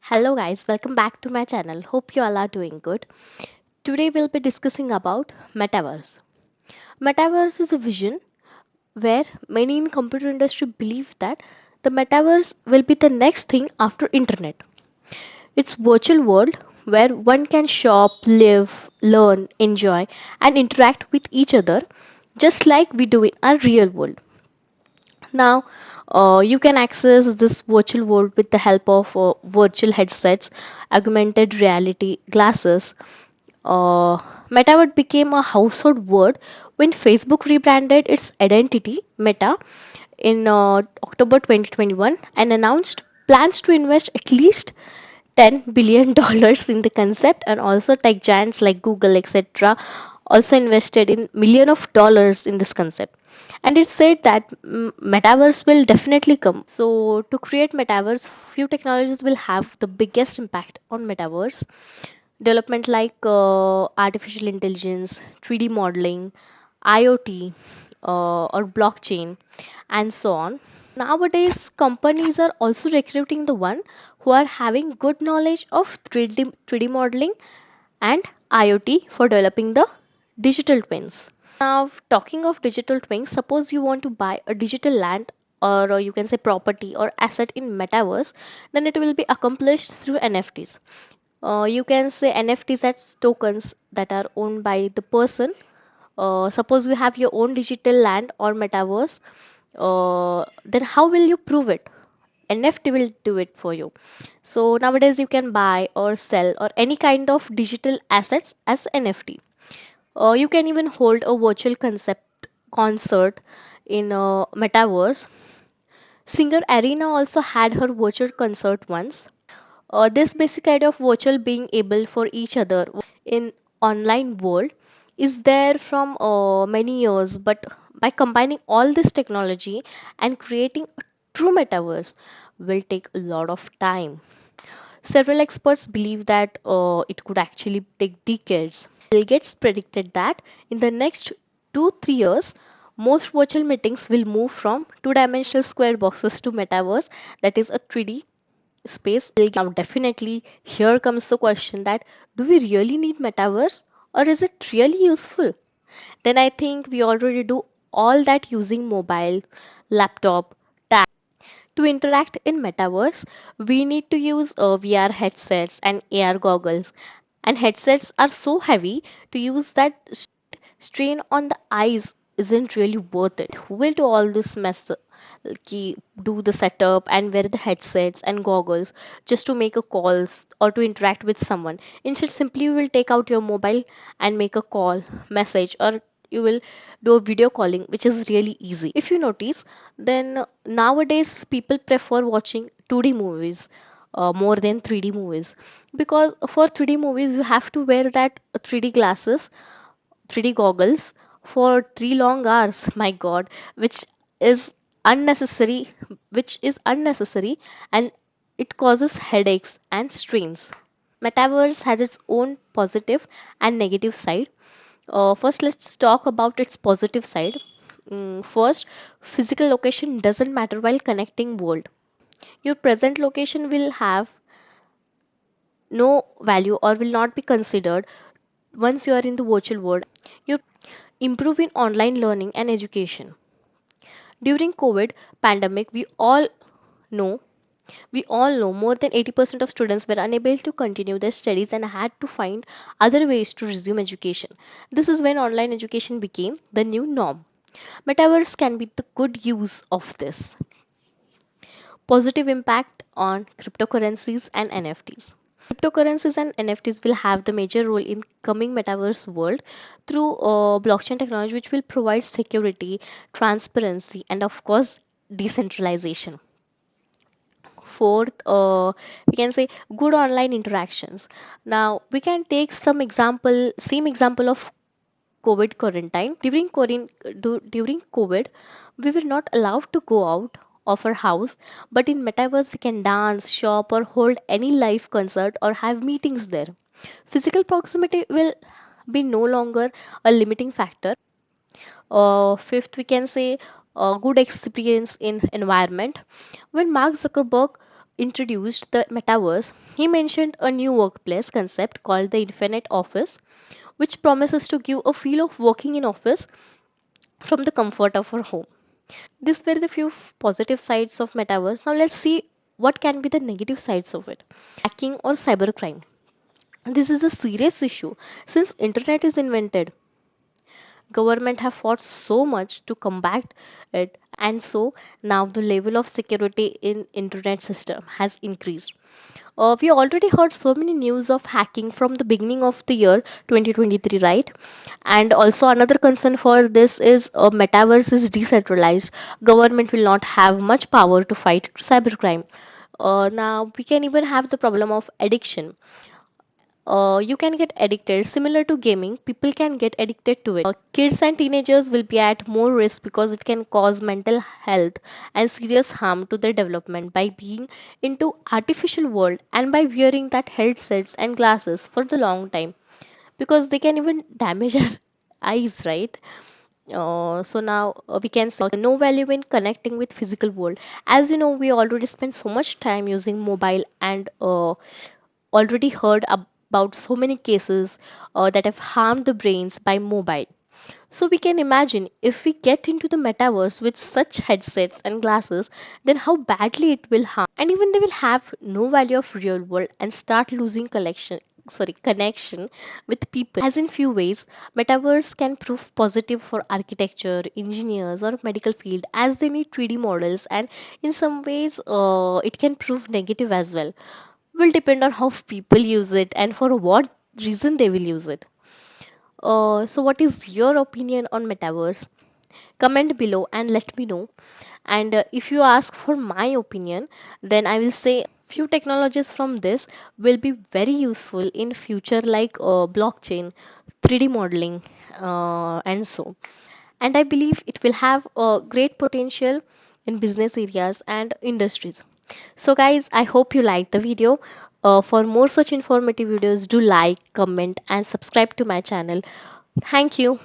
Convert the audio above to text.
Hello guys, welcome back to my channel. Hope you all are doing good. Today we'll be discussing about Metaverse. Metaverse is a vision where many in computer industry believe that the Metaverse will be the next thing after internet. It's virtual world where one can shop, live, learn, enjoy and interact with each other just like we do in our real world. Now, you can access this virtual world with the help of virtual headsets, augmented reality glasses. Uh, Metaverse became a household word when Facebook rebranded its identity, Meta, in October 2021 and announced plans to invest at least $10 billion in the concept, and also tech giants like Google, etc., also invested in million of dollars in this concept. And it said that metaverse will definitely come. So to create metaverse, few technologies will have the biggest impact on metaverse development, like artificial intelligence, 3D modeling, IoT, or blockchain, and so on. Nowadays, companies are also recruiting the one who are having good knowledge of 3D modeling and IoT for developing the digital twins. Now, talking of digital twins, suppose you want to buy a digital land, or you can say property or asset in metaverse, then it will be accomplished through NFTs. You can say NFTs as tokens that are owned by the person. Suppose you have your own digital land or metaverse, then how will you prove it? NFT will do it for you. So nowadays you can buy or sell or any kind of digital assets as NFT. You can even hold a virtual concept concert in a metaverse. Singer Arena also had her virtual concert once. This basic idea of virtual being able for each other in online world is there from many years, but by combining all this technology and creating a true metaverse will take a lot of time. Several experts believe that it could actually take decades. Bill Gates predicted that in the next 2-3 years, most virtual meetings will move from two-dimensional square boxes to metaverse, that is a 3D space. Now, definitely, here comes the question that do we really need metaverse, or is it really useful? Then I think we already do all that using mobile, laptop, tab. To interact in metaverse, we need to use VR headsets and AR goggles. And headsets are so heavy to use that strain on the eyes isn't really worth it. Who will do all this mess? Do the setup and wear the headsets and goggles just to make a calls or to interact with someone. Instead, simply you will take out your mobile and make a call, message, or you will do a video calling, which is really easy. If you notice, then nowadays people prefer watching 2D movies more than 3D movies, because for 3D movies you have to wear that 3D glasses, 3D goggles for 3 long hours. My God, which is unnecessary, and it causes headaches and strains. Metaverse has its own positive and negative side. First, let's talk about its positive side. First, physical location doesn't matter while connecting world. Your present location will have no value or will not be considered once you are in the virtual world. You improve in online learning and education. During COVID pandemic, know we all know more than 80% of students were unable to continue their studies and had to find other ways to resume education. This is when online education became the new norm. Metaverse can be the good use of this. Positive impact on cryptocurrencies and NFTs. Cryptocurrencies and NFTs will have the major role in coming metaverse world through blockchain technology, which will provide security, transparency, and of course decentralization. Fourth, we can say good online interactions. Now we can take same example of COVID quarantine. During COVID, we were not allowed to go out of our house, but in metaverse we can dance, shop, or hold any live concert or have meetings there. Physical proximity will be no longer a limiting factor. Fifth, we can say good experience in environment. When Mark Zuckerberg introduced the metaverse, he mentioned a new workplace concept called the infinite office, which promises to give a feel of working in office from the comfort of our home. These were the few positive sides of metaverse. Now let's see what can be the negative sides of it. Hacking or cybercrime. This is a serious issue since internet is invented. Government have fought so much to combat it, and so now the level of security in internet system has increased. We already heard so many news of hacking from the beginning of the year 2023, right? And also another concern for this is metaverse is decentralized. Government will not have much power to fight cybercrime. Now we can even have the problem of addiction. You can get addicted. Similar to gaming, people can get addicted to it. Kids and teenagers will be at more risk because it can cause mental health and serious harm to their development by being into artificial world and by wearing that headsets and glasses for the long time, because they can even damage our eyes, right? So now we can say no value in connecting with physical world. As you know, we already spend so much time using mobile and already heard about so many cases that have harmed the brains by mobile. So we can imagine if we get into the metaverse with such headsets and glasses, then how badly it will harm. And even they will have no value of real world and start losing connection with people. As in few ways, metaverse can prove positive for architecture, engineers or medical field as they need 3D models, and in some ways it can prove negative as well. Will depend on how people use it and for what reason they will use it. So what is your opinion on metaverse? Comment below and let me know. And if you ask for my opinion, then I will say few technologies from this will be very useful in future, like blockchain, 3D modeling, and so. And I believe it will have a great potential in business areas and industries. So guys, I hope you liked the video. For more such informative videos, do like, comment and subscribe to my channel. Thank you.